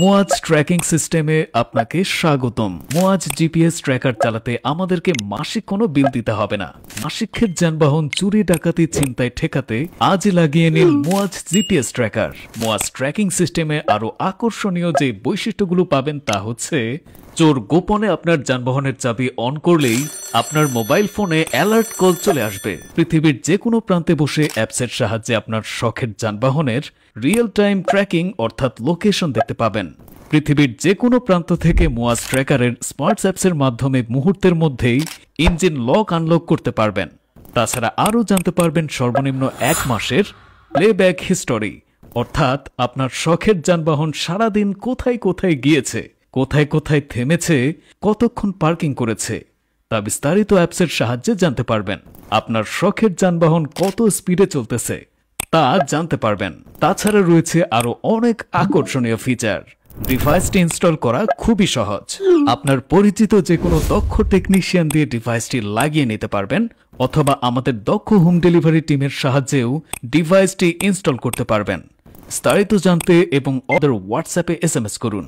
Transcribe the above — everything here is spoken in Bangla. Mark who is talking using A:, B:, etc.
A: মোয়াজ ট্র্যাকিং সিস্টেমে আপনাকে স্বাগতম। মোয়াজ জিপিএস ট্র্যাকার চালাতে আমাদেরকে মাসিক কোনো বিল দিতে হবে না। মাসিকের যানবাহন চুরি ডাকাতি ছিনতাই ঠেকাতে আজই লাগিয়ে নিন Muaz GPS tracker. Muaz tracking সিস্টেমে আরো আকর্ষণীয় যে বৈশিষ্ট্যগুলো পাবেন তা হচ্ছে, চোর গোপনে আপনার যানবাহনের চাবি অন করলেই আপনার মোবাইল ফোনে অ্যালার্ট কল চলে আসবে। পৃথিবীর যে কোনো প্রান্তে বসে অ্যাপসের সাহায্যে আপনার শখের যানবাহনের রিয়েল টাইম ট্র্যাকিং অর্থাৎ লোকেশন দেখতে পাবেন। পৃথিবীর যে কোনো প্রান্ত থেকে মোয়াজ ট্র্যাকারের স্মার্ট অ্যাপসের মাধ্যমে মুহূর্তের মধ্যেই ইঞ্জিন লক আনলক করতে পারবেন। তাছাড়া আরও জানতে পারবেন সর্বনিম্ন 1 মাসের প্লেব্যাক হিস্টোরি, অর্থাৎ আপনার শখের যানবাহন সারাদিন কোথায় কোথায় গিয়েছে, কোথায় কোথায় থেমেছে, কতক্ষণ পার্কিং করেছে তা বিস্তারিত অ্যাপসের সাহায্যে জানতে পারবেন। আপনার শখের যানবাহন কত স্পিডে চলতেছে তা জানতে পারবেন। তাছাড়া রয়েছে আরো অনেক আকর্ষণীয় ফিচার। ডিভাইসটি ইনস্টল করা খুবই সহজ। আপনার পরিচিত যে কোনো দক্ষ টেকনিশিয়ান দিয়ে ডিভাইসটি লাগিয়ে নিতে পারবেন, অথবা আমাদের দক্ষ হোম ডেলিভারি টিমের সাহায্যেও ডিভাইসটি ইনস্টল করতে পারবেন। বিস্তারিত জানতে এবং ওদের হোয়াটসঅ্যাপে SMS করুন।